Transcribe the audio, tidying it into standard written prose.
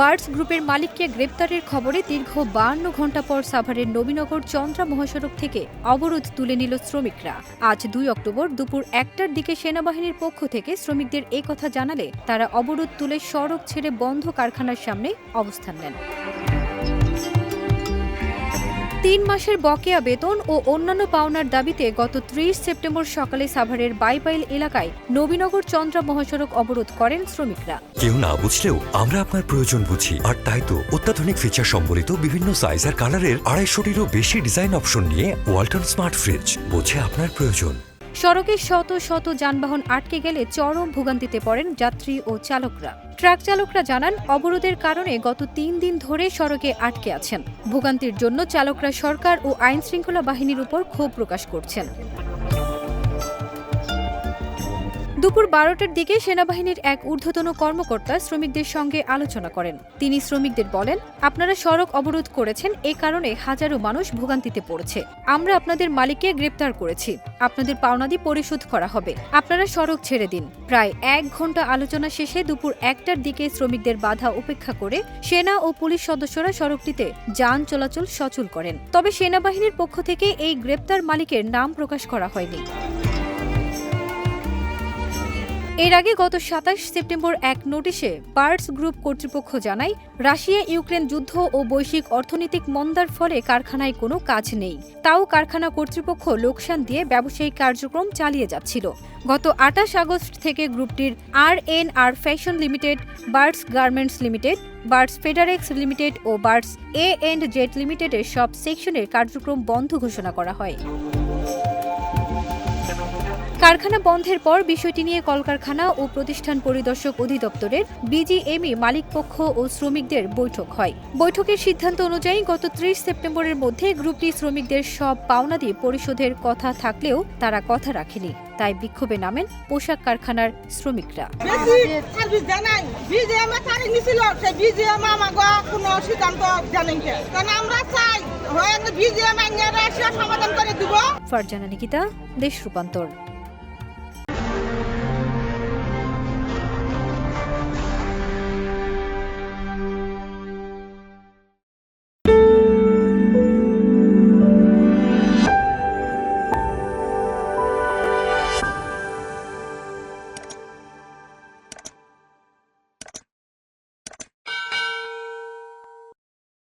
Birds গ্রুপের মালিককে গ্রেপ্তারের খবরে দীর্ঘ 52 ঘণ্টা পর সাভারের নবীনগর চন্দ্রা মহাসড়ক থেকে অবরোধ তুলে নিল শ্রমিকরা। আজ 2 অক্টোবর দুপুর 1টার দিকে সেনাবাহিনীর পক্ষ থেকে শ্রমিকদের এ কথা জানালে তারা অবরোধ তুলে সড়ক ছেড়ে বন্ধ কারখানার সামনে অবস্থান নেন। 3 মাসের বকেয়া বেতন ও অন্যান্য পাওনার দাবিতে গত 30 সেপ্টেম্বর সকালে সাভারের বাইপাইল এলাকায় নবীনগর চন্দ্রা মহাসড়ক অবরোধ করেন শ্রমিকরা। কেউ না বুঝলেও আমরা আপনার প্রয়োজন বুঝি, আর তাই তো অত্যাধুনিক ফিচার সম্বলিত বিভিন্ন সাইজ আর কালারের 250-টিরও বেশি ডিজাইন অপশন নিয়ে ওয়ালটন স্মার্ট ফ্রিজ বোঝে আপনার প্রয়োজন। সড়কে শত শত যানবাহন আটকে গেলে চরম ভোগান্তিতে পড়েন যাত্রী ও চালকরা। ট্রাক চালকরা জানান, অবরোধের কারণে গত 3 দিন ধরে সড়কে আটকে আছেন। ভোগান্তির জন্য চালকরা সরকার ও আইনশৃঙ্খলা বাহিনীর উপর ক্ষোভ প্রকাশ করছেন। দুপুর 12টার দিকে সেনাবাহিনীর এক ঊর্ধ্বতন কর্মকর্তা শ্রমিকদের সঙ্গে আলোচনা করেন। তিনি শ্রমিকদের বলেন, আপনারা সড়ক অবরোধ করেছেন, এ কারণে হাজারো মানুষ ভোগান্তিতে পড়েছে। আমরা আপনাদের মালিককে গ্রেপ্তার করেছি। আপনাদের পাওনাদি পরিশোধ করা হবে। আপনারা সড়ক ছেড়ে দিন। প্রায় 1 ঘণ্টা আলোচনা শেষে দুপুর 1টার দিকে শ্রমিকদের বাধা উপেক্ষা করে সেনা ও পুলিশ সদস্যরা সড়কটিতে যান চলাচল সচল করেন। তবে সেনাবাহিনীর পক্ষ থেকে এই গ্রেপ্তার মালিকের নাম প্রকাশ করা হয়নি। এর আগে গত 27 সেপ্টেম্বর এক নোটিশে বার্ডস গ্রুপ কর্তৃপক্ষ জানায়, রাশিয়া ইউক্রেন যুদ্ধ ও বৈশ্বিক অর্থনৈতিক মন্দার ফলে কারখানায় কোনো কাজ নেই। তাও কারখানা কর্তৃপক্ষ লোকসান দিয়ে ব্যবসায়িক কার্যক্রম চালিয়ে যাচ্ছিল। গত 28 আগস্ট থেকে গ্রুপটির R fashion limited, Birds garments limited, Birds ফেডারেক্স লিমিটেড ও বার্ডস জেট লিমিটেডের সব সেকশনের কার্যক্রম বন্ধ ঘোষণা করা হয়। কারখানা বন্ধের পর বিষয়টি নিয়ে কলকারখানা ও প্রতিষ্ঠান পরিদর্শক অধিদপ্তরের বিজিএমই মালিকপক্ষ ও শ্রমিকদের বৈঠক হয়। বৈঠকের সিদ্ধান্ত অনুযায়ী গত 30 সেপ্টেম্বরের মধ্যে গ্রুপটি শ্রমিকদের সব পাওনাদি পরিশোধের কথা থাকলেও তারা কথা রাখেনি। তাই বিক্ষোভে নামেন পোশাক কারখানার শ্রমিকরা। ফারজানা নিকিতা, দেশ রূপান্তর।